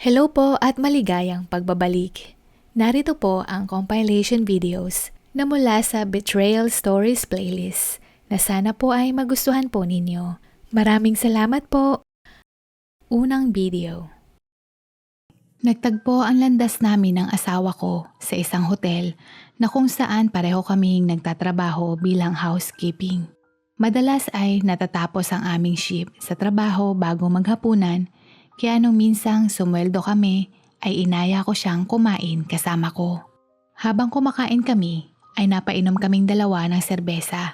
Hello po at maligayang pagbabalik. Narito po ang compilation videos na mula sa Betrayal Stories playlist na sana po ay magustuhan po ninyo. Maraming salamat po! Unang video. Nagtagpo ang landas namin ng asawa ko sa isang hotel na kung saan pareho kaming nagtatrabaho bilang housekeeping. Madalas ay natatapos ang aming shift sa trabaho bago maghapunan. Kaya nung minsang sumweldo kami, ay inaya ko siyang kumain kasama ko. Habang kumakain kami, ay napainom kaming dalawa ng serbesa.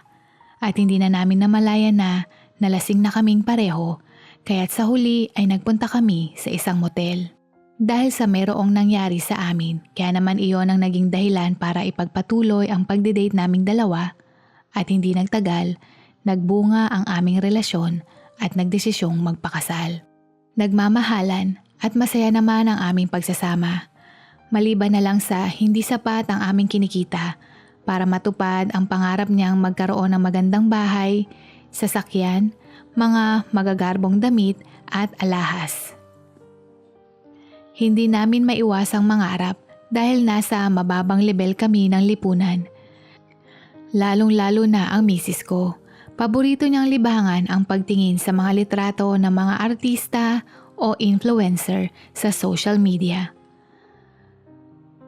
At hindi na namin namalayan na nalasing na kaming pareho, kaya't sa huli ay nagpunta kami sa isang motel. Dahil sa merong nangyari sa amin, kaya naman iyon ang naging dahilan para ipagpatuloy ang pagdidate naming dalawa. At hindi nagtagal, nagbunga ang aming relasyon at nagdesisyong magpakasal. Nagmamahalan at masaya naman ang aming pagsasama. Maliban na lang sa hindi sapat ang aming kinikita para matupad ang pangarap niyang magkaroon ng magandang bahay, sasakyan, mga magagarbong damit at alahas. Hindi namin maiwasang mangarap dahil nasa mababang level kami ng lipunan. Lalong-lalo na ang misis ko. Paborito niyang libangan ang pagtingin sa mga litrato ng mga artista o influencer sa social media.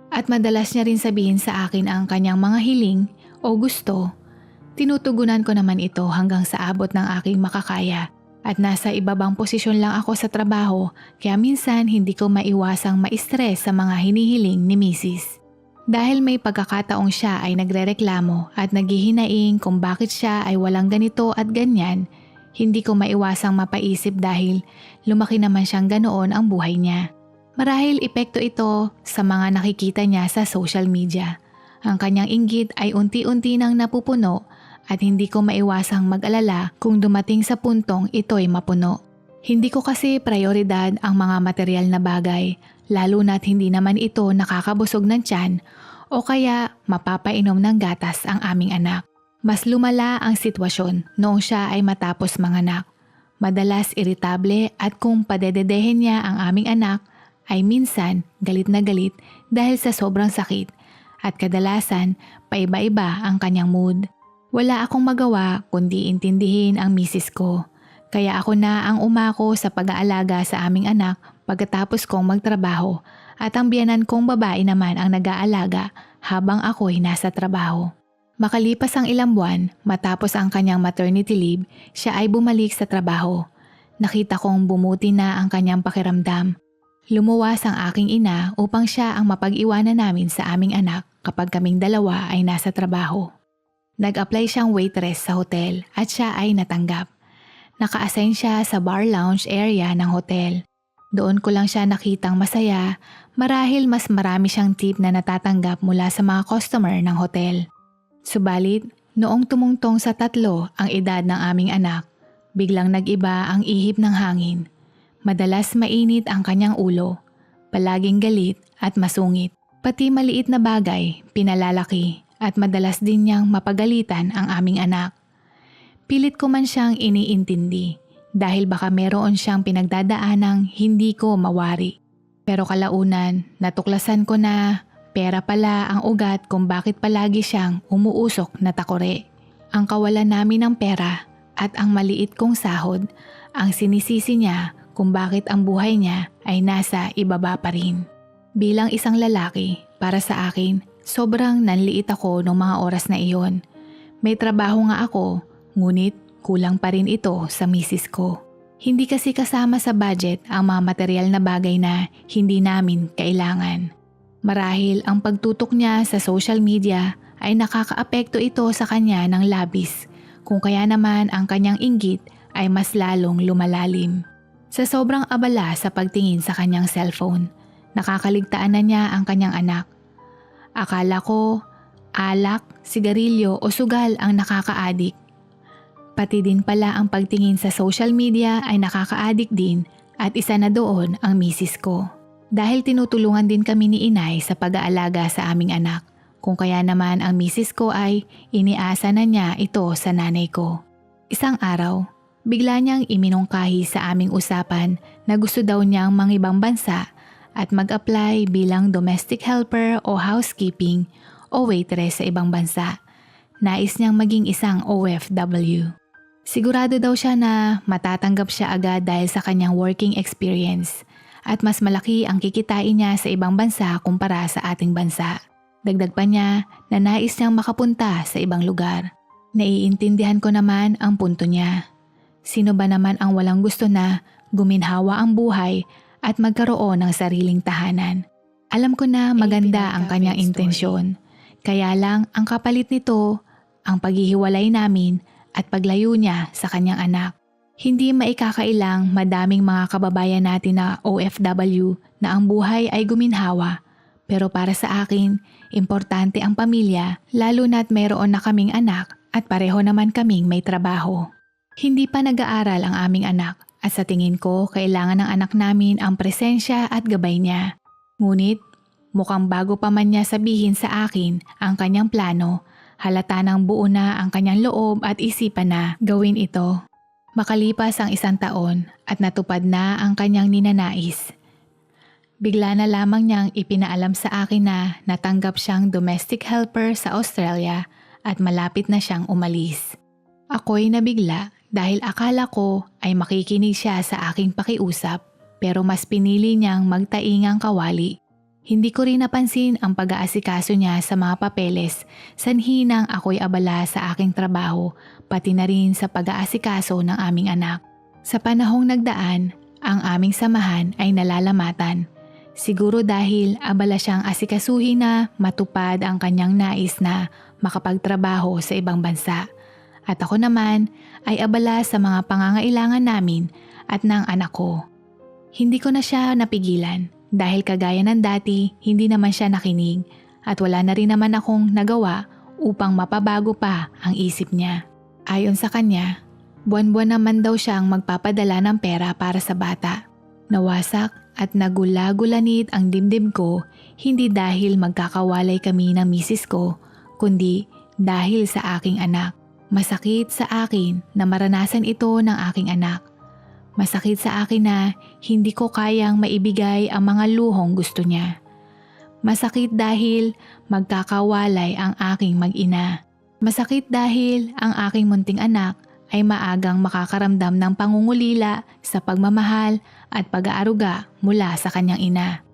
At madalas niya rin sabihin sa akin ang kanyang mga hiling o gusto. Tinutugunan ko naman ito hanggang sa abot ng aking makakaya at nasa ibabang posisyon lang ako sa trabaho kaya minsan hindi ko maiwasang ma-stress sa mga hinihiling ni misis. Dahil may pagkakataong siya ay nagrereklamo at naghihinaing kung bakit siya ay walang ganito at ganyan, hindi ko maiwasang mapaisip dahil lumaki naman siyang ganoon ang buhay niya. Marahil epekto ito sa mga nakikita niya sa social media. Ang kanyang inggit ay unti-unti nang napupuno at hindi ko maiwasang mag-alala kung dumating sa puntong ito'y mapuno. Hindi ko kasi prioridad ang mga material na bagay, lalo na't hindi naman ito nakakabusog ng tiyan o kaya mapapainom ng gatas ang aming anak. Mas lumala ang sitwasyon noong siya ay matapos manganak. Madalas iritable at kung padededehin niya ang aming anak ay minsan galit na galit dahil sa sobrang sakit at kadalasan paiba-iba ang kanyang mood. Wala akong magawa kundi intindihin ang misis ko. Kaya ako na ang umako sa pag-aalaga sa aming anak pagkatapos kong magtrabaho at ang biyanan kong babae naman ang nag-aalaga habang ako'y nasa trabaho. Makalipas ang ilang buwan matapos ang kanyang maternity leave, siya ay bumalik sa trabaho. Nakita kong bumuti na ang kanyang pakiramdam. Lumuwas ang aking ina upang siya ang mapag-iwanan namin sa aming anak kapag kaming dalawa ay nasa trabaho. Nag-apply siyang waitress sa hotel at siya ay natanggap. Naka-assign siya sa bar lounge area ng hotel. Doon ko lang siya nakitang masaya, marahil mas marami siyang tip na natatanggap mula sa mga customer ng hotel. Subalit, noong tumungtong sa 3 ang edad ng aming anak, biglang nag-iba ang ihip ng hangin. Madalas mainit ang kanyang ulo, palaging galit at masungit. Pati maliit na bagay, pinalalaki at madalas din niyang mapagalitan ang aming anak. Pilit ko man siyang iniintindi dahil baka meron siyang pinagdadaanang hindi ko mawari. Pero kalaunan, natuklasan ko na pera pala ang ugat kung bakit palagi siyang umuusok na takore. Ang kawalan namin ng pera at ang maliit kong sahod ang sinisisi niya kung bakit ang buhay niya ay nasa ibaba pa rin. Bilang isang lalaki, para sa akin, sobrang nanliit ako noong mga oras na iyon. May trabaho nga ako, ngunit kulang pa rin ito sa misis ko. Hindi kasi kasama sa budget ang mga material na bagay na hindi namin kailangan. Marahil ang pagtutok niya sa social media ay nakakaapekto ito sa kanya ng labis, kung kaya naman ang kanyang inggit ay mas lalong lumalalim. Sa sobrang abala sa pagtingin sa kanyang cellphone, nakakaligtaan na niya ang kanyang anak. Akala ko, alak, sigarilyo o sugal ang nakaka-addict. Pati din pala ang pagtingin sa social media ay nakaka-addict din at isa na doon ang misis ko. Dahil tinutulungan din kami ni inay sa pag-aalaga sa aming anak, kung kaya naman ang misis ko ay iniasa na niya ito sa nanay ko. Isang araw, bigla niyang iminungkahi sa aming usapan na gusto daw niyang mangibang bansa at mag-apply bilang domestic helper o housekeeping o waitress sa ibang bansa. Nais niyang maging isang OFW. Sigurado daw siya na matatanggap siya agad dahil sa kanyang working experience at mas malaki ang kikitain niya sa ibang bansa kumpara sa ating bansa. Dagdag pa niya na nais niyang makapunta sa ibang lugar. Naiintindihan ko naman ang punto niya. Sino ba naman ang walang gusto na guminhawa ang buhay at magkaroon ng sariling tahanan? Alam ko na maganda ang kanyang intensyon. Kaya lang ang kapalit nito, ang paghihiwalay namin at paglayo niya sa kanyang anak. Hindi maikakailang madaming mga kababayan natin na OFW na ang buhay ay guminhawa. Pero para sa akin, importante ang pamilya lalo na't mayroon na kaming anak at pareho naman kaming may trabaho. Hindi pa nag-aaral ang aming anak at sa tingin ko kailangan ng anak namin ang presensya at gabay niya. Ngunit mukhang bago pa man niya sabihin sa akin ang kanyang plano, halata ng buo na ang kanyang loob at isipan na gawin ito. Makalipas ang 1 taon at natupad na ang kanyang ninanais. Bigla na lamang niyang ipinaalam sa akin na natanggap siyang domestic helper sa Australia at malapit na siyang umalis. Ako'y nabigla dahil akala ko ay makikinig siya sa aking pakiusap pero mas pinili niyang magtaingang kawali. Hindi ko rin napansin ang pag-aasikaso niya sa mga papeles, sanhi nang ako'y abala sa aking trabaho, pati na rin sa pag-aasikaso ng aming anak. Sa panahong nagdaan, ang aming samahan ay nalalamatan. Siguro dahil abala siyang asikasuhin na matupad ang kanyang nais na makapagtrabaho sa ibang bansa. At ako naman ay abala sa mga pangangailangan namin at ng anak ko. Hindi ko na siya napigilan. Dahil kagaya ng dati, hindi naman siya nakinig at wala na rin naman akong nagawa upang mapabago pa ang isip niya. Ayon sa kanya, buwan-buwan naman daw siyang magpapadala ng pera para sa bata. Nawasak at nagula-gulanit ang dibdib ko hindi dahil magkakawalay kami ng misis ko, kundi dahil sa aking anak. Masakit sa akin na maranasan ito ng aking anak. Masakit sa akin na hindi ko kayang maibigay ang mga luhong gusto niya. Masakit dahil magkakawalay ang aking mag-ina. Masakit dahil ang aking munting anak ay maagang makakaramdam ng pangungulila sa pagmamahal at pag-aaruga mula sa kanyang ina.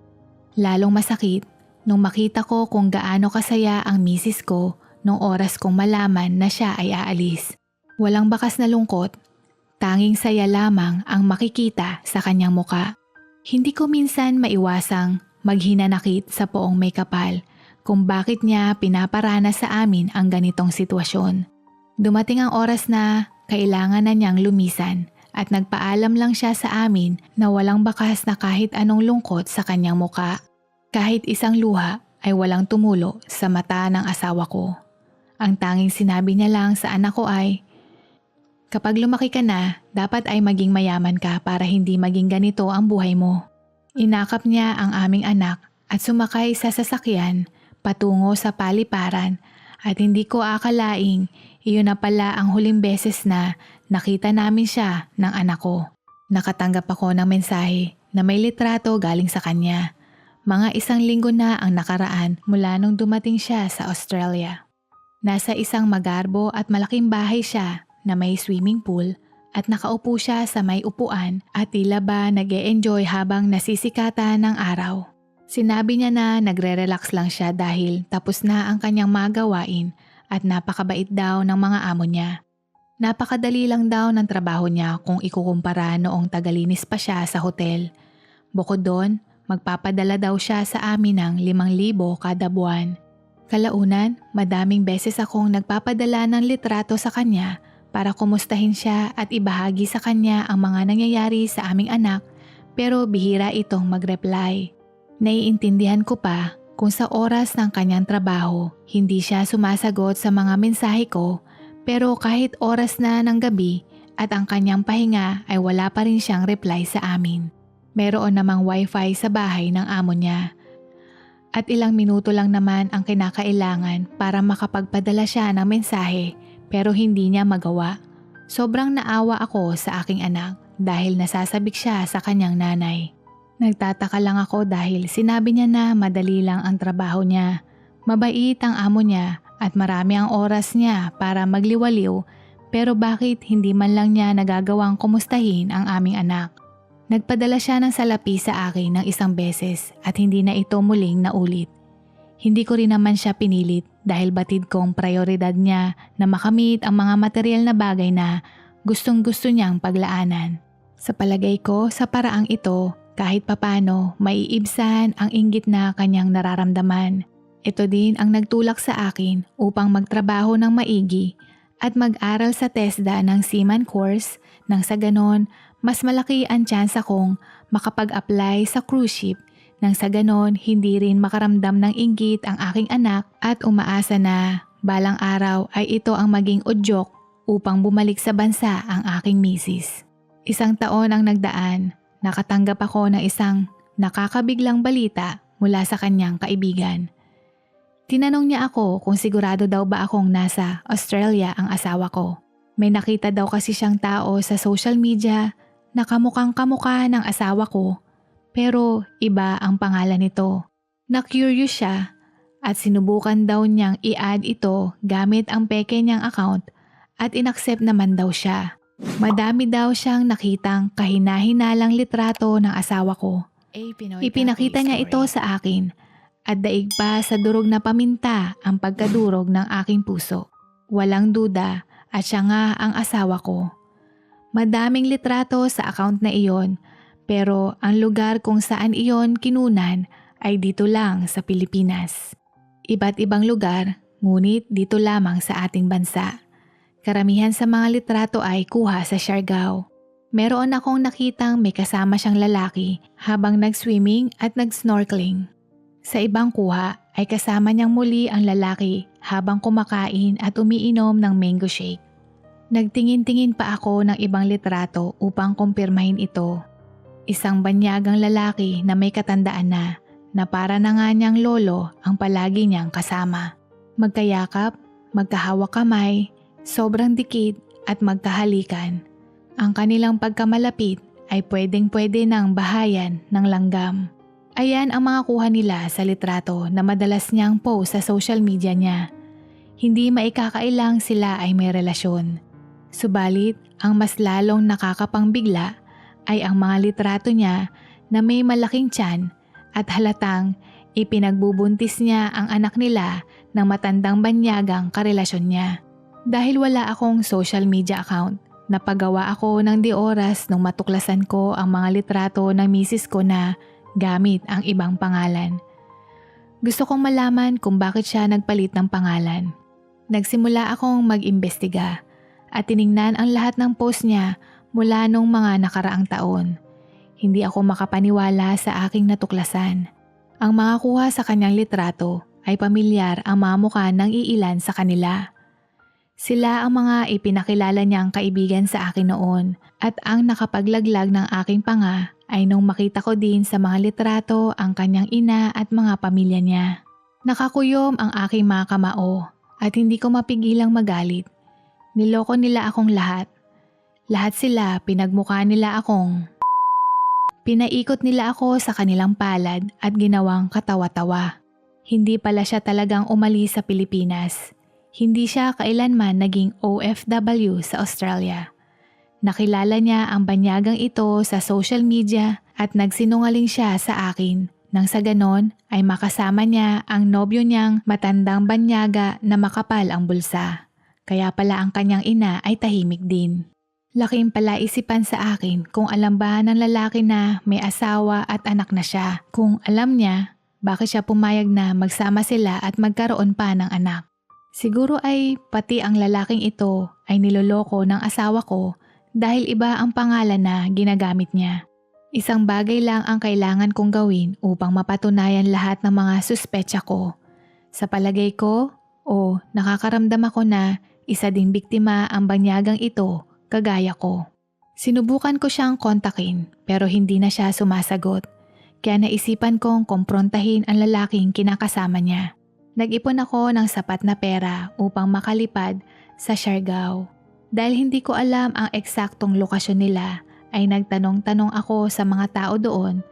Lalong masakit nung makita ko kung gaano kasaya ang misis ko nung oras kong malaman na siya ay aalis. Walang bakas na lungkot. Tanging saya lamang ang makikita sa kanyang muka. Hindi ko minsan maiwasang maghinanakit sa poong may kapal kung bakit niya pinaparana sa amin ang ganitong sitwasyon. Dumating ang oras na kailangan na niyang lumisan at nagpaalam lang siya sa amin na walang bakas na kahit anong lungkot sa kanyang muka. Kahit isang luha ay walang tumulo sa mata ng asawa ko. Ang tanging sinabi niya lang sa anak ko ay, "Kapag lumaki ka na, dapat ay maging mayaman ka para hindi maging ganito ang buhay mo." Inakap niya ang aming anak at sumakay sa sasakyan patungo sa paliparan at hindi ko akalaing iyon na pala ang huling beses na nakita namin siya ng anak ko. Nakatanggap ako ng mensahe na may litrato galing sa kanya. Mga 1 linggo na ang nakaraan mula nung dumating siya sa Australia. Nasa isang magarbo at malaking bahay siya na may swimming pool at nakaupo siya sa may upuan at tila ba nag-e-enjoy habang nasisikatan ng araw. Sinabi niya na nagre-relax lang siya dahil tapos na ang kanyang mga gawain at napakabait daw ng mga amo niya. Napakadali lang daw ng trabaho niya kung ikukumpara noong tagalinis pa siya sa hotel. Bukod doon, magpapadala daw siya sa amin ng 5,000 kada buwan. Kalaunan, madaming beses akong nagpapadala ng litrato sa kanya para kumustahin siya at ibahagi sa kanya ang mga nangyayari sa aming anak pero bihira itong mag-reply. Naiintindihan ko pa kung sa oras ng kanyang trabaho hindi siya sumasagot sa mga mensahe ko pero kahit oras na ng gabi at ang kanyang pahinga ay wala pa rin siyang reply sa amin. Meron namang wifi sa bahay ng amo niya. At ilang minuto lang naman ang kinakailangan para makapagpadala siya ng mensahe pero hindi niya magawa. Sobrang naawa ako sa aking anak dahil nasasabik siya sa kanyang nanay. Nagtataka lang ako dahil sinabi niya na madali lang ang trabaho niya. Mabait ang amo niya at marami ang oras niya para magliwaliw, pero bakit hindi man lang niya nagagawang kumustahin ang aming anak? Nagpadala siya ng salapi sa akin ng isang beses at hindi na ito muling naulit. Hindi ko rin naman siya pinilit dahil batid kong prioridad niya na makamit ang mga material na bagay na gustong-gusto niyang paglaanan. Sa palagay ko, sa paraang ito, kahit papano maiibsan ang inggit na kanyang nararamdaman. Ito din ang nagtulak sa akin upang magtrabaho ng maigi at mag-aral sa TESDA ng Seaman Course nang sa ganon mas malaki ang tsansa kong makapag-apply sa cruise ship nang sa ganon hindi rin makaramdam ng inggit ang aking anak at umaasa na balang araw ay ito ang maging udyok upang bumalik sa bansa ang aking misis. 1 taon ang nagdaan, nakatanggap ako ng isang nakakabiglang balita mula sa kanyang kaibigan. Tinanong niya ako kung sigurado daw ba akong nasa Australia ang asawa ko. May nakita daw kasi siyang tao sa social media na kamukhang kamukha ng asawa ko pero iba ang pangalan nito. Na-curious siya at sinubukan daw niyang i-add ito gamit ang peke niyang account at inaccept naman daw siya. Madami daw siyang nakitang kahina-hinalang litrato ng asawa ko. Ipinakita niya ito sa akin. At daig pa sa durog na paminta ang pagkadurog ng aking puso. Walang duda at siya nga ang asawa ko. Madaming litrato sa account na iyon pero ang lugar kung saan iyon kinunan ay dito lang sa Pilipinas. Iba't ibang lugar ngunit dito lamang sa ating bansa. Karamihan sa mga litrato ay kuha sa Siargao. Meron akong nakitang may kasama siyang lalaki habang nag-swimming at nag-snorkeling. Sa ibang kuha ay kasama niyang muli ang lalaki habang kumakain at umiinom ng mango shake. Nagtingin-tingin pa ako ng ibang litrato upang kumpirmahin ito. Isang banyagang lalaki na may katandaan na para na nga niyang lolo ang palagi niyang kasama. Magkayakap, magkahawak kamay, sobrang dikit at magkahalikan. Ang kanilang pagkamalapit ay pwedeng-pwede ng bahayan ng langgam. Ayan ang mga kuha nila sa litrato na madalas niyang post sa social media niya. Hindi maikakailang sila ay may relasyon. Subalit, ang mas lalong nakakapangbigla ay ang mga litrato niya na may malaking tiyan at halatang ipinagbubuntis niya ang anak nila ng matandang banyagang karelasyon niya. Dahil wala akong social media account, napagawa ako ng di oras nung matuklasan ko ang mga litrato ng misis ko na gamit ang ibang pangalan. Gusto kong malaman kung bakit siya nagpalit ng pangalan. Nagsimula akong mag-imbestiga at tiningnan ang lahat ng post niya mula nung mga nakaraang taon. Hindi ako makapaniwala sa aking natuklasan. Ang mga kuha sa kanyang litrato ay pamilyar ang mga mukha ng iilan sa kanila. Sila ang mga ipinakilala niyang kaibigan sa akin noon at ang nakapaglaglag ng aking panga ay nung makita ko din sa mga litrato ang kanyang ina at mga pamilya niya. Nakakuyom ang aking mga kamao at hindi ko mapigilang magalit. Niloko nila akong lahat. Lahat sila pinagmukha nila akong. Pinaikot nila ako sa kanilang palad at ginawang katawa-tawa. Hindi pala siya talagang umalis sa Pilipinas. Hindi siya kailanman naging OFW sa Australia. Nakilala niya ang banyagang ito sa social media at nagsinungaling siya sa akin nang sa ganon ay makasama niya ang nobyo niyang matandang banyaga na makapal ang bulsa. Kaya pala ang kanyang ina ay tahimik din. Laking palaisipan sa akin kung alam ba ng lalaki na may asawa at anak na siya. Kung alam niya, bakit siya pumayag na magsama sila at magkaroon pa ng anak. Siguro ay pati ang lalaking ito ay niloloko ng asawa ko dahil iba ang pangalan na ginagamit niya. Isang bagay lang ang kailangan kong gawin upang mapatunayan lahat ng mga suspecha ko. Sa palagay ko, nakakaramdam ako na isa ding biktima ang banyagang ito kagaya ko. Sinubukan ko siyang kontakin pero hindi na siya sumasagot. Kaya naisipan kong komprontahin ang lalaking kinakasama niya. Nag-ipon ako ng sapat na pera upang makalipad sa Siargao. Dahil hindi ko alam ang eksaktong lokasyon nila, ay nagtanong-tanong ako sa mga tao doon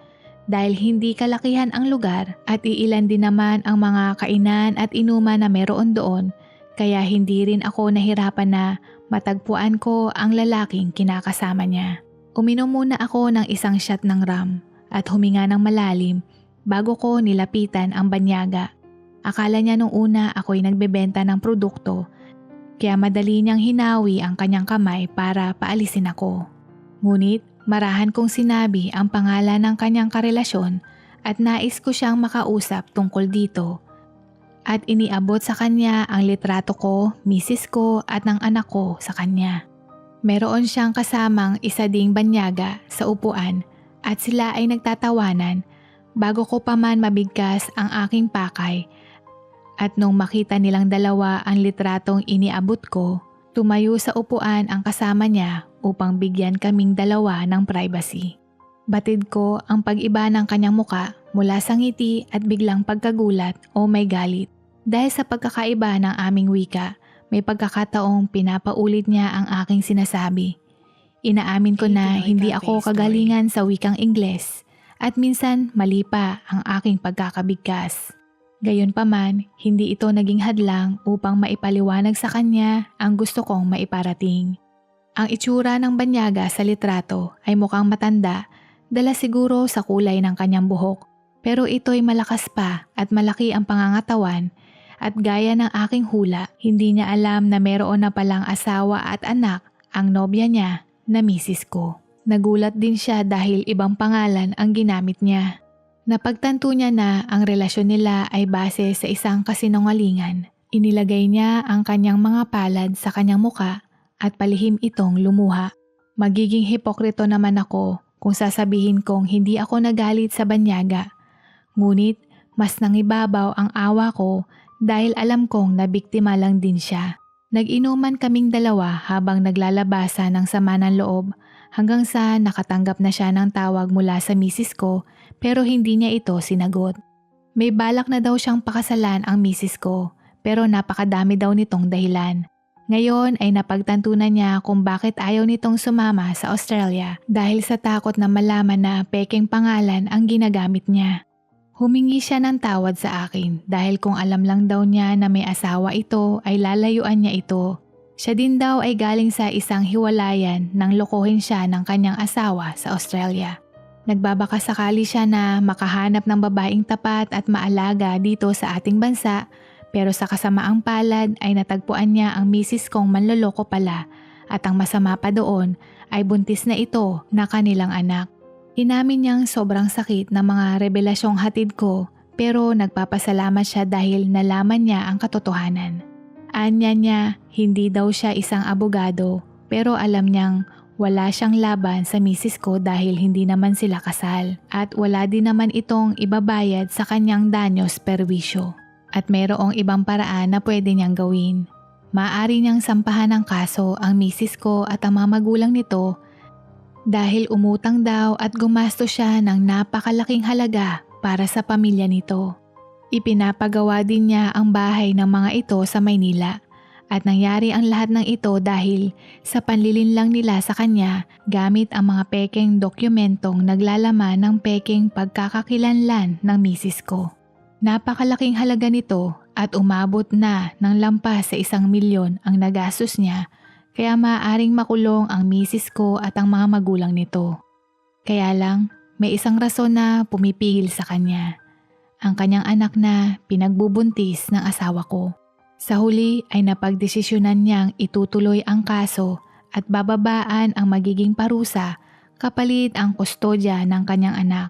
dahil hindi kalakihan ang lugar at iilan din naman ang mga kainan at inuman na meron doon, kaya hindi rin ako nahirapan na matagpuan ko ang lalaking kinakasama niya. Uminom muna ako ng isang shot ng rum at huminga ng malalim bago ko nilapitan ang banyaga. Akala niya nung una ako'y nagbebenta ng produkto, kaya madali niyang hinawi ang kanyang kamay para paalisin ako. Ngunit marahan kong sinabi ang pangalan ng kanyang karelasyon at nais ko siyang makausap tungkol dito. At iniabot sa kanya ang litrato ko, misis ko at ng anak ko sa kanya. Meron siyang kasamang isa ding banyaga sa upuan at sila ay nagtatawanan bago ko pa man mabigkas ang aking pakay. At nung makita nilang dalawa ang litratong iniabot ko, tumayo sa upuan ang kasama niya upang bigyan kaming dalawa ng privacy. Batid ko ang pag-iba ng kanyang muka mula sa ngiti at biglang pagkagulat o may galit. Dahil sa pagkakaiba ng aming wika, may pagkakataong pinapaulit niya ang aking sinasabi. Inaamin ko na hindi ako kagalingan sa wikang Ingles at minsan mali pa ang aking pagkakabigkas. Gayunpaman, hindi ito naging hadlang upang maipaliwanag sa kanya ang gusto kong maiparating. Ang itsura ng banyaga sa litrato ay mukhang matanda, dala siguro sa kulay ng kanyang buhok. Pero ito'y malakas pa at malaki ang pangangatawan at gaya ng aking hula, hindi niya alam na meron na palang asawa at anak ang nobya niya na misis ko. Nagulat din siya dahil ibang pangalan ang ginamit niya. Napagtanto niya na ang relasyon nila ay base sa isang kasinungalingan. Inilagay niya ang kanyang mga palad sa kanyang muka at palihim itong lumuha. Magiging hipokrito naman ako kung sasabihin kong hindi ako nagalit sa banyaga. Ngunit mas nangibabaw ang awa ko dahil alam kong nabiktima lang din siya. Nag-inuman kaming dalawa habang naglalabasa ng sama ng loob hanggang sa nakatanggap na siya ng tawag mula sa misis ko pero hindi niya ito sinagot. May balak na daw siyang pakasalan ang misis ko pero napakadami daw nitong dahilan. Ngayon ay napagtantunan niya kung bakit ayaw nitong sumama sa Australia dahil sa takot na malaman na pekeng pangalan ang ginagamit niya. Humingi siya ng tawad sa akin dahil kung alam lang daw niya na may asawa ito ay lalayuan niya ito. Siya din daw ay galing sa isang hiwalayan nang lokohin siya ng kanyang asawa sa Australia. Nagbabaka sakali siya na makahanap ng babaeng tapat at maalaga dito sa ating bansa pero sa kasamaang palad ay natagpuan niya ang misis kong manloloko pala at ang masama pa doon ay buntis na ito na kanilang anak. Inamin niyang sobrang sakit ng mga revelasyong hatid ko pero nagpapasalamat siya dahil nalaman niya ang katotohanan. Anya niya hindi daw siya isang abogado pero alam niyang wala siyang laban sa misis ko dahil hindi naman sila kasal at wala din naman itong ibabayad sa kanyang danyos perwisyo. At mayroong ibang paraan na pwede niyang gawin. Maaari niyang sampahan ng kaso ang misis ko at ang mga magulang nito dahil umutang daw at gumasto siya ng napakalaking halaga para sa pamilya nito. Ipinapagawa din niya ang bahay ng mga ito sa Maynila at nangyari ang lahat ng ito dahil sa panlilinlang nila sa kanya gamit ang mga pekeng dokumentong naglalaman ng pekeng pagkakakilanlan ng misis ko. Napakalaking halaga nito at umabot na ng lampas sa 1 milyon ang nagastos niya kaya maaaring makulong ang misis ko at ang mga magulang nito. Kaya lang may isang rason na pumipigil sa kanya. Ang kanyang anak na pinagbubuntis ng asawa ko. Sa huli ay napagdesisyonan niyang itutuloy ang kaso at bababaan ang magiging parusa kapalit ang kustodya ng kanyang anak.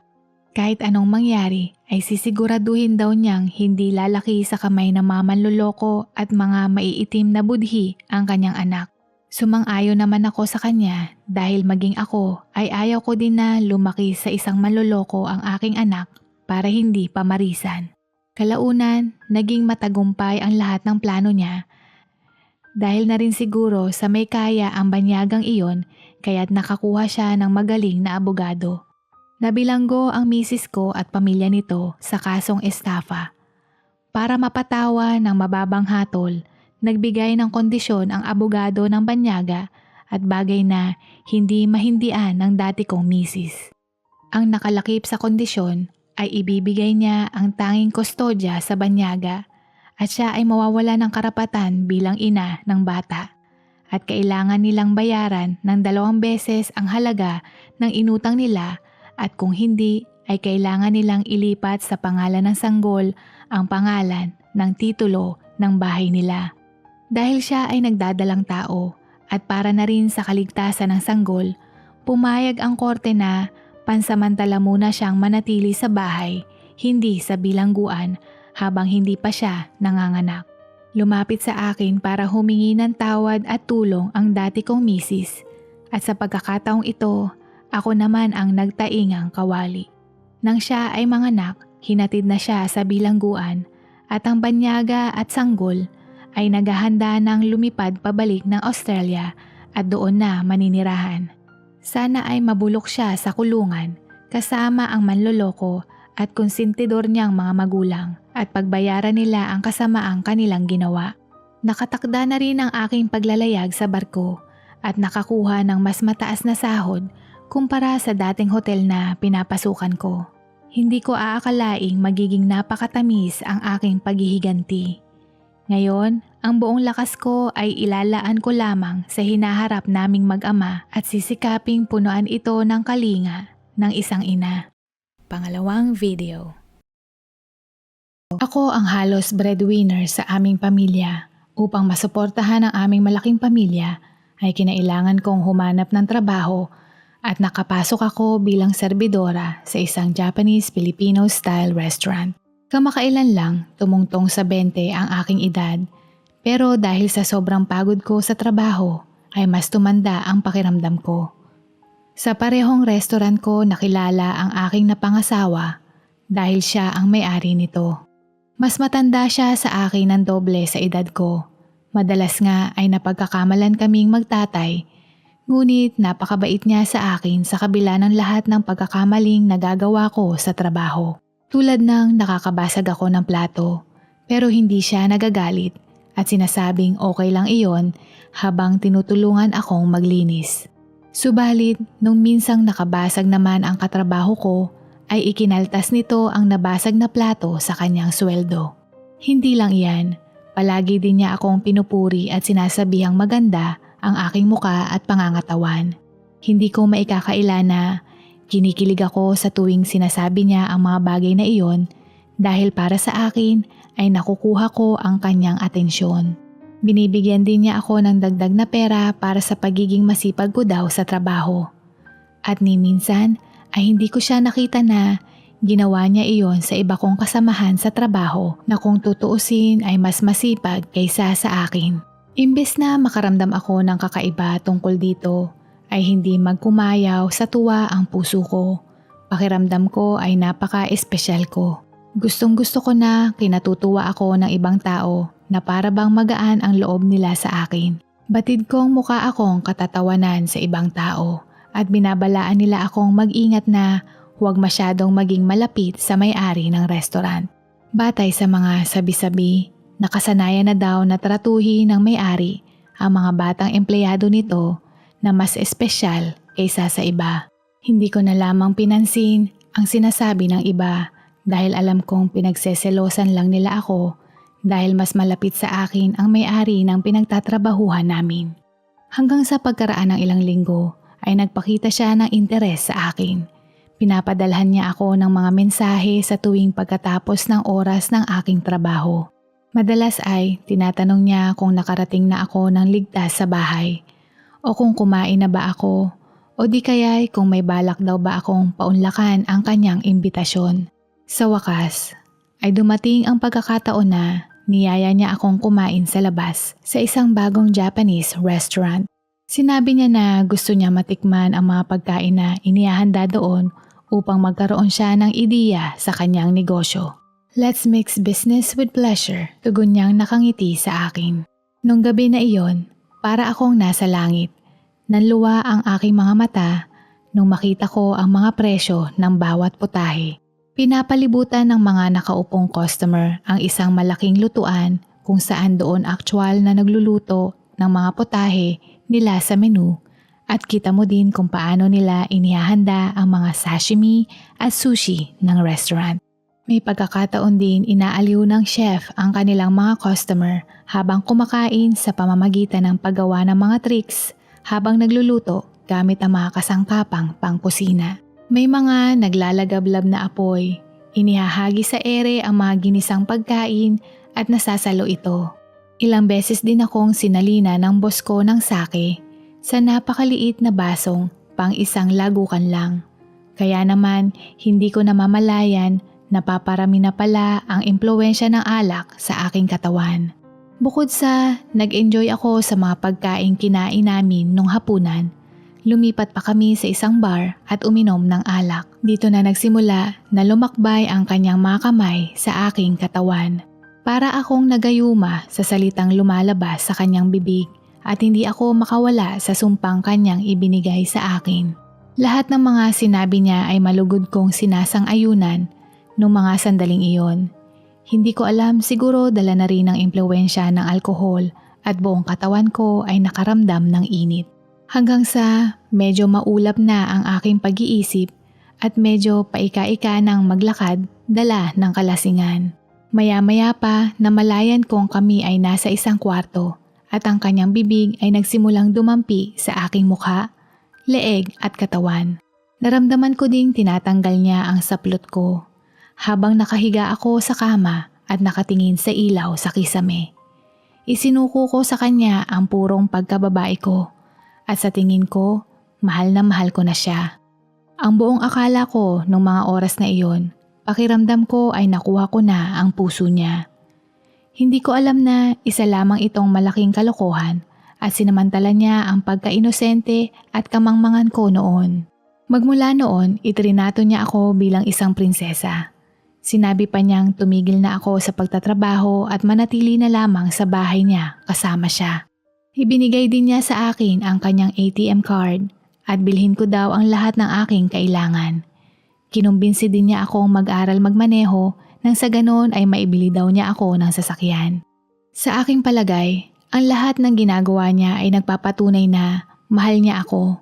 Kahit anong mangyari ay sisiguraduhin daw niyang hindi lalaki sa kamay ng mga manloloko at mga maiitim na budhi ang kanyang anak. Sumang-ayon naman ako sa kanya dahil maging ako ay ayaw ko din na lumaki sa isang manloloko ang aking anak para hindi pamarisan. Kalaunan, naging matagumpay ang lahat ng plano niya. Dahil na rin siguro sa may kaya ang banyagang iyon kaya't nakakuha siya ng magaling na abogado. Nabilanggo ang misis ko at pamilya nito sa kasong estafa. Para mapatawa ng mababang hatol, nagbigay ng kondisyon ang abogado ng banyaga at bagay na hindi mahindian ng dati kong misis. Ang nakalakip sa kondisyon ay ibibigay niya ang tanging kustodya sa banyaga at siya ay mawawala ng karapatan bilang ina ng bata at kailangan nilang bayaran ng 2 beses ang halaga ng inutang nila at kung hindi ay kailangan nilang ilipat sa pangalan ng sanggol ang pangalan ng titulo ng bahay nila. Dahil siya ay nagdadalang tao at para na rin sa kaligtasan ng sanggol, pumayag ang korte na pansamantala muna siyang manatili sa bahay, hindi sa bilangguan habang hindi pa siya nanganganak. Lumapit sa akin para humingi ng tawad at tulong ang dati kong misis at sa pagkakataong ito, ako naman ang nagtaingang kawali. Nang siya ay manganak, hinatid na siya sa bilangguan at ang banyaga at sanggol ay naghahanda ng lumipad pabalik ng Australia at doon na maninirahan. Sana ay mabulok siya sa kulungan kasama ang manloloko at konsentidor niyang mga magulang at pagbayaran nila ang kasamaang kanilang ginawa. Nakatakda na rin ang aking paglalayag sa barko at nakakuha ng mas mataas na sahod kumpara sa dating hotel na pinapasukan ko. Hindi ko aakalaing magiging napakatamis ang aking paghihiganti. Ngayon, ang buong lakas ko ay ilalaan ko lamang sa hinaharap naming mag-ama at sisikaping punuan ito ng kalinga ng isang ina. Pangalawang video. Ako ang halos breadwinner sa aming pamilya. Upang masuportahan ang aming malaking pamilya ay kinailangan kong humanap ng trabaho at nakapasok ako bilang serbidora sa isang Japanese-Filipino style restaurant. Kamakailan lang tumungtong sa 20 ang aking edad pero dahil sa sobrang pagod ko sa trabaho ay mas tumanda ang pakiramdam ko. Sa parehong restaurant ko nakilala ang aking napangasawa dahil siya ang may-ari nito. Mas matanda siya sa akin ng doble sa edad ko. Madalas nga ay napagkakamalan kaming magtatay ngunit napakabait niya sa akin sa kabila ng lahat ng pagkakamaling nagagawa ko sa trabaho. Tulad ng nakakabasag ako ng plato pero hindi siya nagagalit at sinasabing okay lang iyon habang tinutulungan akong maglinis. Subalit nung minsang nakabasag naman ang katrabaho ko ay ikinaltas nito ang nabasag na plato sa kanyang sweldo. Hindi lang iyan, palagi din niya akong pinupuri at sinasabihang maganda ang aking muka at pangangatawan. Hindi ko maikakaila na kinikilig ako sa tuwing sinasabi niya ang mga bagay na iyon dahil para sa akin ay nakukuha ko ang kanyang atensyon. Binibigyan din niya ako ng dagdag na pera para sa pagiging masipag ko daw sa trabaho. At ni minsan ay hindi ko siya nakita na ginawa niya iyon sa iba kong kasamahan sa trabaho na kung tutuusin ay mas masipag kaysa sa akin. Imbes na makaramdam ako ng kakaiba tungkol dito, ay hindi magkumayaw sa tuwa ang puso ko. Pakiramdam ko ay napaka-espesyal ko. Gustong-gusto ko na kinatutuwa ako ng ibang tao na para bang magaan ang loob nila sa akin. Batid kong mukha akong katatawanan sa ibang tao at binabalaan nila akong mag-ingat na huwag masyadong maging malapit sa may-ari ng restaurant. Batay sa mga sabi-sabi, nakasanayan na daw na tratuhin ng may-ari ang mga batang empleyado nito na mas espesyal kaysa sa iba. Hindi ko na lamang pinansin ang sinasabi ng iba dahil alam kong pinagseselosan lang nila ako dahil mas malapit sa akin ang may-ari ng pinagtatrabahuhan namin. Hanggang sa pagkaraan ng ilang linggo ay nagpakita siya ng interes sa akin. Pinapadalhan niya ako ng mga mensahe sa tuwing pagkatapos ng oras ng aking trabaho. Madalas ay tinatanong niya kung nakarating na ako ng ligtas sa bahay o kung kumain na ba ako o di kaya'y kung may balak daw ba akong paunlakan ang kanyang imbitasyon. Sa wakas ay dumating ang pagkakataon na niyaya niya akong kumain sa labas sa isang bagong Japanese restaurant. Sinabi niya na gusto niya matikman ang mga pagkain na inihahanda doon upang magkaroon siya ng ideya sa kanyang negosyo. Let's mix business with pleasure, tugon niyang nakangiti sa akin. Nung gabi na iyon, para akong nasa langit. Nanluwa ang aking mga mata nung makita ko ang mga presyo ng bawat putahe. Pinapalibutan ng mga nakaupong customer ang isang malaking lutuan kung saan doon aktwal na nagluluto ng mga putahe nila sa menu At kita mo din kung paano nila inihahanda ang mga sashimi at sushi ng restaurant. May pagkakataon din inaaliw ng chef ang kanilang mga customer habang kumakain sa pamamagitan ng paggawa ng mga tricks habang nagluluto gamit ang mga kasangkapang pangkusina. May mga naglalagablab na apoy, inihahagi sa ere ang mga ginisang pagkain at nasasalo ito. Ilang beses din akong sinalina ng boss ko ng sake sa napakaliit na basong pang isang lagukan lang. Kaya naman hindi ko namamalayan na paparami na pala ang impluwensya ng alak sa aking katawan. Bukod sa nag-enjoy ako sa mga pagkain kinain namin nung hapunan, lumipat pa kami sa isang bar at uminom ng alak. Dito na nagsimula na lumakbay ang kanyang mga kamay sa aking katawan. Para akong nagayuma sa salitang lumalabas sa kanyang bibig at hindi ako makawala sa sumpang kanyang ibinigay sa akin. Lahat ng mga sinabi niya ay malugod kong sinasang-ayunan nung mga sandaling iyon. Hindi ko alam, siguro dala na rin ng impluwensya ng alkohol at buong katawan ko ay nakaramdam ng init. Hanggang sa medyo maulap na ang aking pag-iisip at medyo paika-ika ng maglakad dala ng kalasingan. Maya-maya pa namalayan kong kami ay nasa isang kwarto at ang kanyang bibig ay nagsimulang dumampi sa aking mukha, leeg at katawan. Naramdaman ko ding tinatanggal niya ang saplot ko habang nakahiga ako sa kama at nakatingin sa ilaw sa kisame. Isinuko ko sa kanya ang purong pagkababae ko at sa tingin ko, mahal na mahal ko na siya. Ang buong akala ko nung mga oras na iyon, pakiramdam ko ay nakuha ko na ang puso niya. Hindi ko alam na isa lamang itong malaking kalokohan at sinamantala niya ang pagka-inosente at kamangmangan ko noon. Magmula noon, itrinato niya ako bilang isang prinsesa. Sinabi pa niyang tumigil na ako sa pagtatrabaho at manatili na lamang sa bahay niya kasama siya. Ibinigay din niya sa akin ang kanyang ATM card at bilhin ko daw ang lahat ng aking kailangan. Kinumbinsi din niya akong mag-aral magmaneho nang sa ganon ay maibili daw niya ako ng sasakyan. Sa aking palagay, ang lahat ng ginagawa niya ay nagpapatunay na mahal niya ako.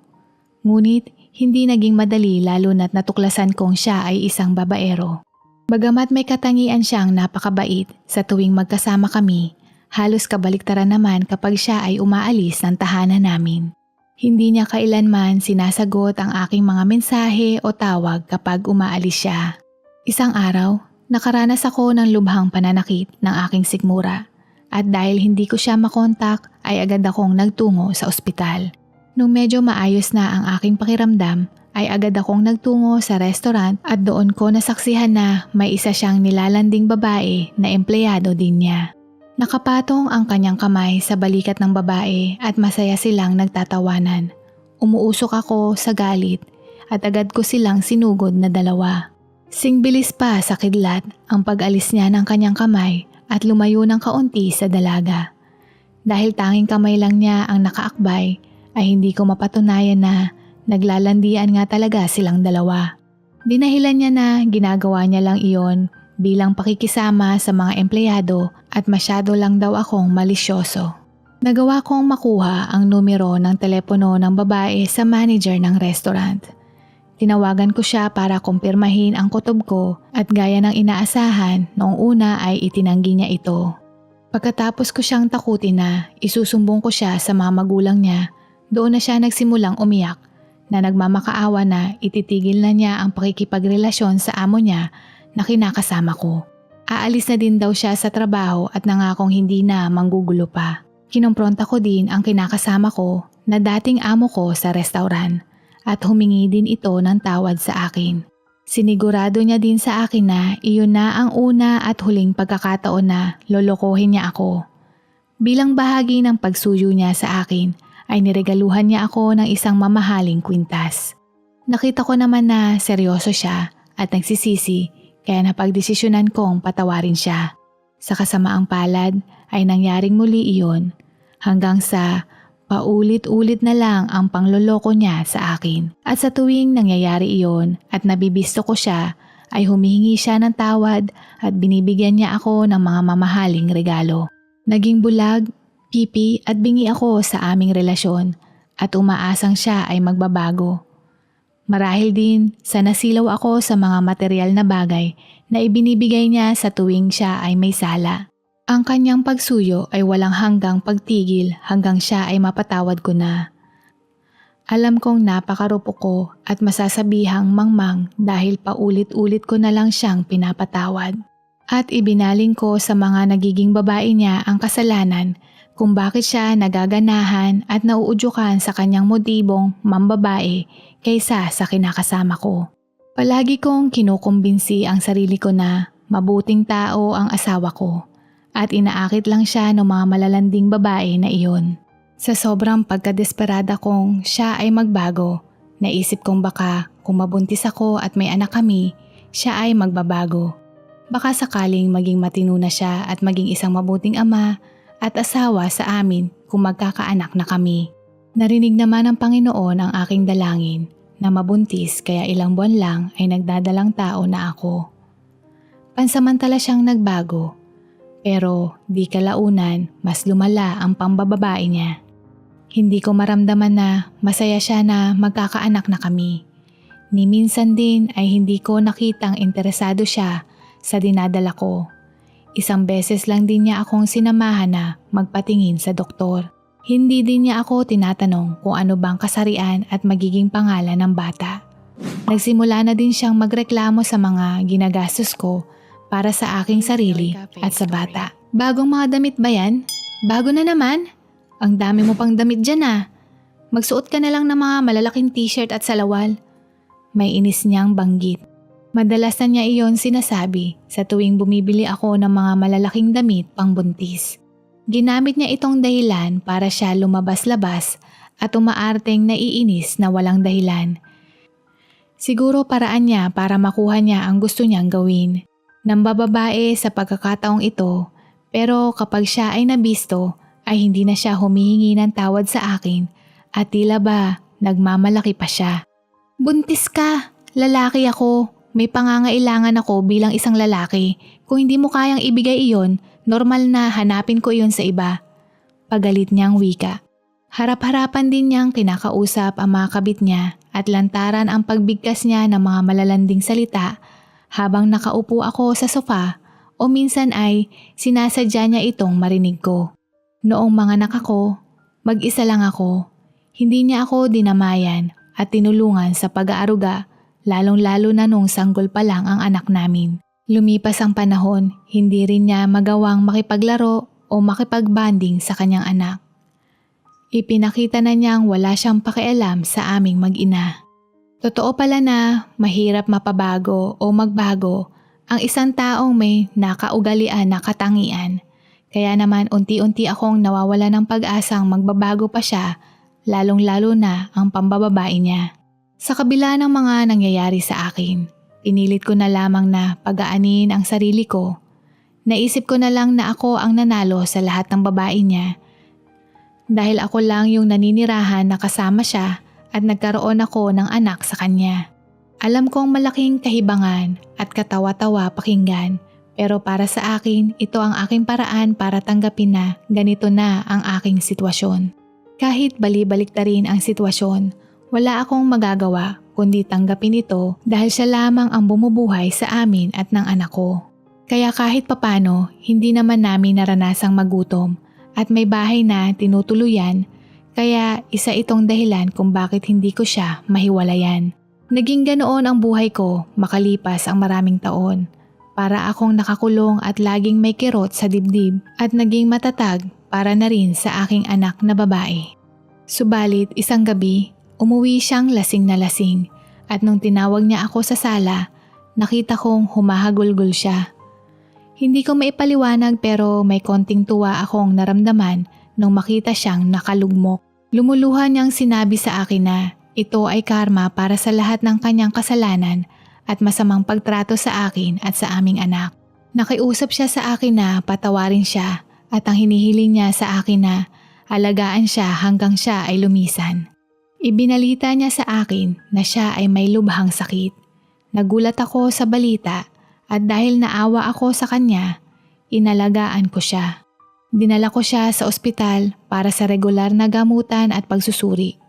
Ngunit hindi naging madali lalo na't natuklasan kong siya ay isang babaero. Bagamat may katangian siyang napakabait sa tuwing magkasama kami, halos kabaliktaran naman kapag siya ay umaalis ng tahanan namin. Hindi niya kailanman sinasagot ang aking mga mensahe o tawag kapag umaalis siya. Isang araw, nakaranas ako ng lubhang pananakit ng aking sikmura at dahil hindi ko siya makontak ay agad akong nagtungo sa ospital. Nung medyo maayos na ang aking pakiramdam ay agad akong nagtungo sa restaurant at doon ko nasaksihan na may isa siyang nilalanding babae na empleyado din niya. Nakapatong ang kanyang kamay sa balikat ng babae at masaya silang nagtatawanan. Umuusok ako sa galit at agad ko silang sinugod na dalawa. Singbilis pa sa kidlat ang pag-alis niya ng kanyang kamay at lumayo ng kaunti sa dalaga. Dahil tanging kamay lang niya ang nakaakbay ay hindi ko mapatunayan na naglalandian nga talaga silang dalawa. Dinahilan niya na ginagawa niya lang iyon bilang pakikisama sa mga empleyado at masyado lang daw akong malisyoso. Nagawa kong makuha ang numero ng telepono ng babae sa manager ng restaurant. Tinawagan ko siya para kumpirmahin ang kutob ko at gaya ng inaasahan noong una ay itinanggi niya ito. Pagkatapos ko siyang takutin na isusumbong ko siya sa mga magulang niya, doon na siya nagsimulang umiyak na nagmamakaawa na ititigil na niya ang pakikipagrelasyon sa amo niya na kinakasama ko. Aalis na din daw siya sa trabaho at nangakong hindi na manggugulo pa. Kinumpronta ko din ang kinakasama ko na dating amo ko sa restaurant at humingi din ito ng tawad sa akin. Sinigurado niya din sa akin na iyon na ang una at huling pagkakataon na lolokohin niya ako. Bilang bahagi ng pagsuyo niya sa akin ay niregaluhan niya ako ng isang mamahaling kwintas. Nakita ko naman na seryoso siya at nagsisisi kaya napagdesisyonan kong patawarin siya. Sa kasamaang palad ay nangyaring muli iyon hanggang sa paulit-ulit na lang ang pangloloko niya sa akin. At sa tuwing nangyayari iyon at nabibisto ko siya ay humihingi siya ng tawad at binibigyan niya ako ng mga mamahaling regalo. Naging bulag, pipi at bingi ako sa aming relasyon at umaasang siya ay magbabago. Marahil din sa nasilaw ako sa mga material na bagay na ibinibigay niya sa tuwing siya ay may sala. Ang kanyang pagsuyo ay walang hanggang pagtigil hanggang siya ay mapatawad ko na. Alam kong napakarupok ko at masasabihang mangmang dahil paulit-ulit ko na lang siyang pinapatawad. At ibinaling ko sa mga nagiging babae niya ang kasalanan kung bakit siya nagaganahan at nauudyukan sa kanyang motibong mambabae kaysa sa kinakasama ko. Palagi kong kinukumbinsi ang sarili ko na mabuting tao ang asawa ko at inaakit lang siya ng mga malalanding babae na iyon. Sa sobrang pagkadesperada kong siya ay magbago, naisip kong baka kung mabuntis ako at may anak kami, siya ay magbabago. Baka sakaling maging matino na siya at maging isang mabuting ama at asawa sa amin kung magkakaanak na kami. Narinig naman ng Panginoon ang aking dalangin na mabuntis kaya ilang buwan lang ay nagdadalang tao na ako. Pansamantala siyang nagbago, pero di kalaunan mas lumala ang pambababae niya. Hindi ko maramdaman na masaya siya na magkakaanak na kami. Ni minsan din ay hindi ko nakitang interesado siya sa dinadala ko. Isang beses lang din niya akong sinamahan na magpatingin sa doktor. Hindi din niya ako tinatanong kung ano bang kasarian at magiging pangalan ng bata. Nagsimula na din siyang magreklamo sa mga ginagastos ko para sa aking sarili at sa bata. Bagong mga damit ba yan? Bago na naman? Ang dami mo pang damit dyan ah. Magsuot ka na lang ng mga malalaking t-shirt at salawal. May inis niyang banggit. Madalas na niya iyon sinasabi sa tuwing bumibili ako ng mga malalaking damit pang buntis. Ginamit niya itong dahilan para siya lumabas-labas at umaarteng naiinis na walang dahilan. Siguro paraan niya para makuha niya ang gusto niyang gawin. Nambababae sa pagkakataong ito, pero kapag siya ay nabisto ay hindi na siya humihingi ng tawad sa akin at tila ba nagmamalaki pa siya. Buntis ka, lalaki ako. May pangangailangan ako bilang isang lalaki. Kung hindi mo kayang ibigay iyon, normal na hanapin ko iyon sa iba. Pagalit niyang wika. Harap-harapan din niyang kinakausap ang mga kabit niya at lantaran ang pagbigkas niya ng mga malalanding salita habang nakaupo ako sa sofa o minsan ay sinasadya niya itong marinig ko. Noong mga anak ako, mag-isa lang ako. Hindi niya ako dinamayan at tinulungan sa pag-aaruga. Lalong-lalo na nung sanggol pa lang ang anak namin. Lumipas ang panahon, hindi rin niya magawang makipaglaro o makipagbanding sa kanyang anak. Ipinakita na niyang wala siyang pakialam sa aming mag-ina. Totoo pala na mahirap mapabago o magbago ang isang taong may nakaugalian na katangian. Kaya naman unti-unti akong nawawala ng pag-asang magbabago pa siya, lalong-lalo na ang pambababae niya. Sa kabila ng mga nangyayari sa akin, pinilit ko na lamang na pagaanin ang sarili ko. Naisip ko na lang na ako ang nanalo sa lahat ng babae niya. Dahil ako lang yung naninirahan na kasama siya at nagkaroon ako ng anak sa kanya. Alam kong malaking kahibangan at katawa-tawa pakinggan, pero para sa akin ito ang aking paraan para tanggapin na ganito na ang aking sitwasyon. Kahit bali-baliktarin ang sitwasyon, wala akong magagawa kundi tanggapin ito dahil siya lamang ang bumubuhay sa amin at ng anak ko. Kaya kahit papano, hindi naman namin naranasang magutom at may bahay na tinutuluyan, kaya isa itong dahilan kung bakit hindi ko siya mahiwalayan. Naging ganoon ang buhay ko makalipas ang maraming taon. Para akong nakakulong at laging may kirot sa dibdib at naging matatag para na rin sa aking anak na babae. Subalit isang gabi, umuwi siyang lasing na lasing at nung tinawag niya ako sa sala, nakita kong humahagulgol siya. Hindi ko maipaliwanag pero may konting tuwa akong naramdaman nung makita siyang nakalugmok. Lumuluha niyang sinabi sa akin na ito ay karma para sa lahat ng kanyang kasalanan at masamang pagtrato sa akin at sa aming anak. Nakiusap siya sa akin na patawarin siya at ang hinihiling niya sa akin na alagaan siya hanggang siya ay lumisan. Ibinalita niya sa akin na siya ay may lubhang sakit. Nagulat ako sa balita at dahil naawa ako sa kanya, inalagaan ko siya. Dinala ko siya sa ospital para sa regular na gamutan at pagsusuri.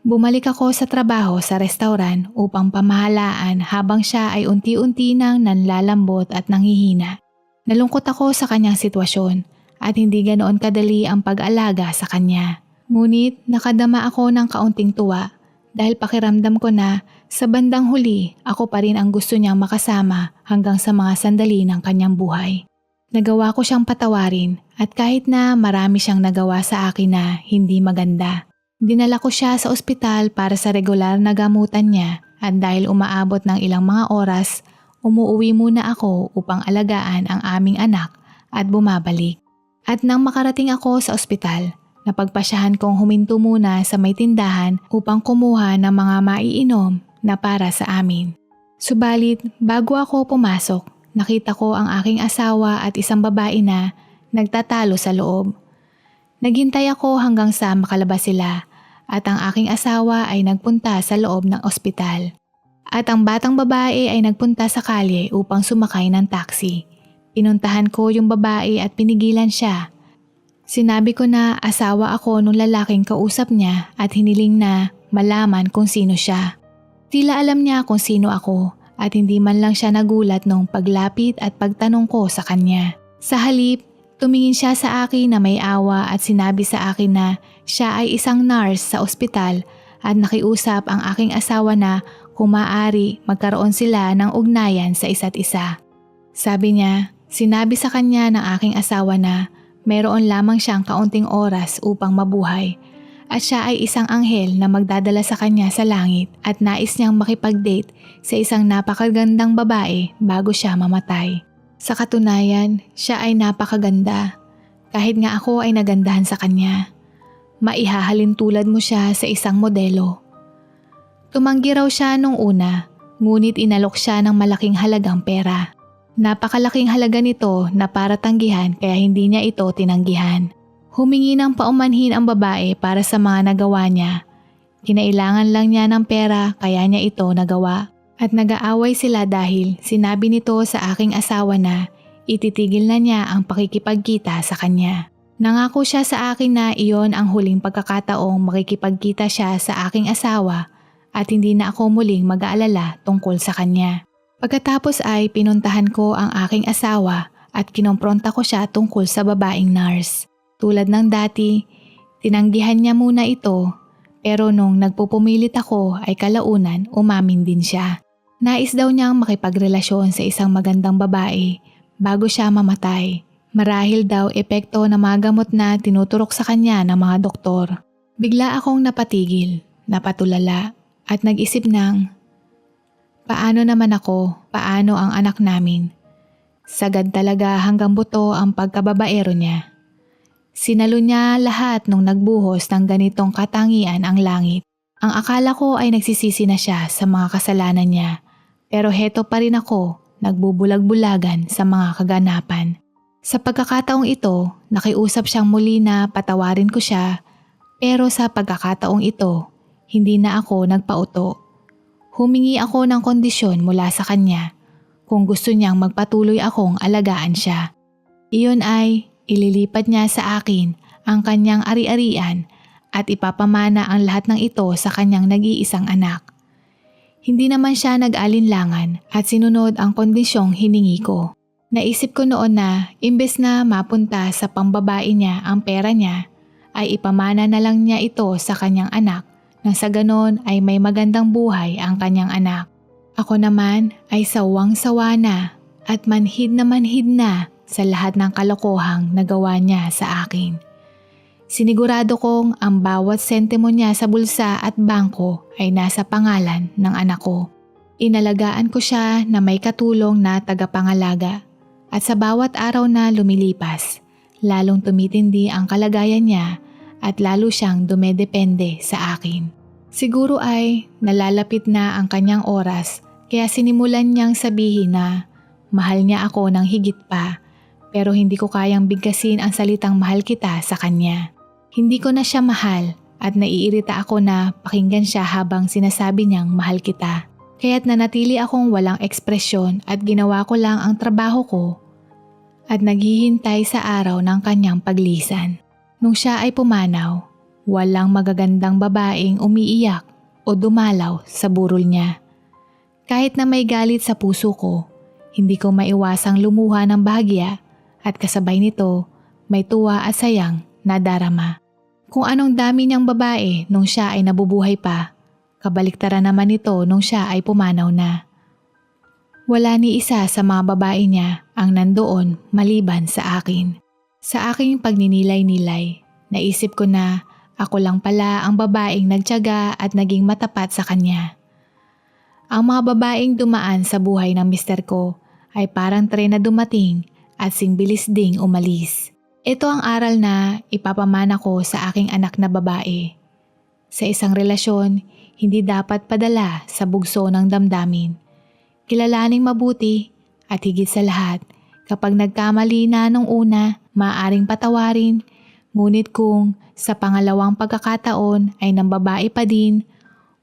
Bumalik ako sa trabaho sa restaurant upang pamahalaan habang siya ay unti-unti nang nanlalambot at nanghihina. Nalungkot ako sa kanyang sitwasyon at hindi ganoon kadali ang pag-alaga sa kanya. Ngunit nakadama ako ng kaunting tuwa dahil pakiramdam ko na sa bandang huli ako pa rin ang gusto niyang makasama hanggang sa mga sandali ng kanyang buhay. Nagawa ko siyang patawarin at kahit na marami siyang nagawa sa akin na hindi maganda. Dinala ko siya sa ospital para sa regular na gamutan niya at dahil umaabot ng ilang mga oras, umuwi muna ako upang alagaan ang aming anak at bumabalik. At nang makarating ako sa ospital, napagpasyahan kong huminto muna sa may tindahan upang kumuha ng mga maiinom na para sa amin. Subalit bago ako pumasok, nakita ko ang aking asawa at isang babae na nagtatalo sa loob. Naghintay ako hanggang sa makalabas sila at ang aking asawa ay nagpunta sa loob ng ospital. At ang batang babae ay nagpunta sa kalye upang sumakay ng taxi. Pinuntahan ko yung babae at pinigilan siya. Sinabi ko na asawa ako nung lalaking kausap niya at hiniling na malaman kung sino siya. Tila alam niya kung sino ako at hindi man lang siya nagulat nung paglapit at pagtanong ko sa kanya. Sa halip, tumingin siya sa akin na may awa at sinabi sa akin na siya ay isang nurse sa ospital at nakiusap ang aking asawa na kung maaari magkaroon sila ng ugnayan sa isa't isa. Sabi niya, sinabi sa kanya ng aking asawa na mayroon lamang siyang kaunting oras upang mabuhay at siya ay isang anghel na magdadala sa kanya sa langit at nais niyang makipag-date sa isang napakagandang babae bago siya mamatay. Sa katunayan, siya ay napakaganda. Kahit nga ako ay nagandahan sa kanya. Maihahalin tulad mo siya sa isang modelo. Tumanggi raw siya nung una, ngunit inalok siya ng malaking halagang pera. Napakalaking halaga nito na para tanggihan kaya hindi niya ito tinanggihan. Humingi ng paumanhin ang babae para sa mga nagawa niya. Kinailangan lang niya ng pera kaya niya ito nagawa. At nag-aaway sila dahil sinabi nito sa aking asawa na ititigil na niya ang pakikipagkita sa kanya. Nangako siya sa akin na iyon ang huling pagkakataong makikipagkita siya sa aking asawa at hindi na ako muling mag-aalala tungkol sa kanya. Pagkatapos ay pinuntahan ko ang aking asawa at kinompronta ko siya tungkol sa babaeng nurse. Tulad ng dati, tinanggihan niya muna ito pero nung nagpupumilit ako ay kalaunan umamin din siya. Nais daw niyang makipagrelasyon sa isang magandang babae bago siya mamatay. Marahil daw epekto ng mga gamot na tinuturok sa kanya ng mga doktor. Bigla akong napatigil, napatulala at nag-isip ng, paano naman ako, paano ang anak namin? Sagad talaga hanggang buto ang pagkababaero niya. Sinalo niya lahat nung nagbuhos ng ganitong katangian ang langit. Ang akala ko ay nagsisisi na siya sa mga kasalanan niya. Pero heto pa rin ako, nagbubulag-bulagan sa mga kaganapan. Sa pagkakataong ito, nakiusap siyang muli na patawarin ko siya. Pero sa pagkakataong ito, hindi na ako nagpauto. Humingi ako ng kondisyon mula sa kanya kung gusto niyang magpatuloy akong alagaan siya. Iyon ay ililipat niya sa akin ang kanyang ari-arian at ipapamana ang lahat ng ito sa kanyang nag-iisang anak. Hindi naman siya nag-alinlangan at sinunod ang kondisyong hiningi ko. Naisip ko noon na imbes na mapunta sa pambabae niya ang pera niya, ay ipamana na lang niya ito sa kanyang anak nang sa ganon ay may magandang buhay ang kanyang anak. Ako naman ay sawang-sawa na at manhid na sa lahat ng kalokohang nagawa niya sa akin. Sinigurado kong ang bawat sentimo niya sa bulsa at bangko ay nasa pangalan ng anak ko. Inalagaan ko siya na may katulong na tagapangalaga at sa bawat araw na lumilipas, lalong tumitindi ang kalagayan niya at lalo siyang dumedepende sa akin. Siguro ay nalalapit na ang kanyang oras kaya sinimulan niyang sabihin na mahal niya ako ng higit pa pero hindi ko kayang bigkasin ang salitang mahal kita sa kanya. Hindi ko na siya mahal at naiirita ako na pakinggan siya habang sinasabi niyang mahal kita. Kaya't nanatili akong walang ekspresyon at ginawa ko lang ang trabaho ko at naghihintay sa araw ng kanyang paglisan. Nung siya ay pumanaw, Walang magagandang babaeng umiiyak o dumalaw sa burol niya. Kahit na may galit sa puso ko, hindi ko maiwasang lumuha ng bahagya at kasabay nito may tuwa at sayang na darama. Kung anong dami niyang babae nung siya ay nabubuhay pa, kabaliktaran naman ito nung siya ay pumanaw na. Wala ni isa sa mga babae niya ang nandoon maliban sa akin. Sa aking pagninilay-nilay, naisip ko na ako lang pala ang babaeng nagtiyaga at naging matapat sa kanya. Ang mga babaeng dumaan sa buhay ng mister ko ay parang tren na dumating at singbilis ding umalis. Ito ang aral na ipapamana ko sa aking anak na babae. Sa isang relasyon, hindi dapat padala sa bugso ng damdamin. Kilalaning mabuti at higit sa lahat, kapag nagkamali na nung una, maaaring patawarin, ngunit kung sa pangalawang pagkakataon ay ng babae pa din,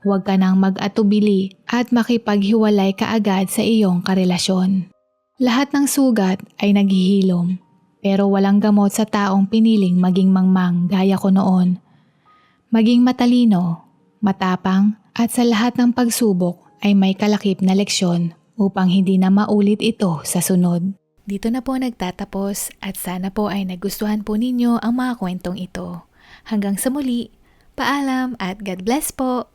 huwag ka nang mag-atubili at makipaghiwalay kaagad sa iyong karelasyon. Lahat ng sugat ay naghihilom, pero walang gamot sa taong piniling maging mangmang gaya ko noon. Maging matalino, matapang at sa lahat ng pagsubok ay may kalakip na leksyon upang hindi na maulit ito sa sunod. Dito na po nagtatapos at sana po ay nagustuhan po ninyo ang mga kwentong ito. Hanggang sa muli, paalam at God bless po!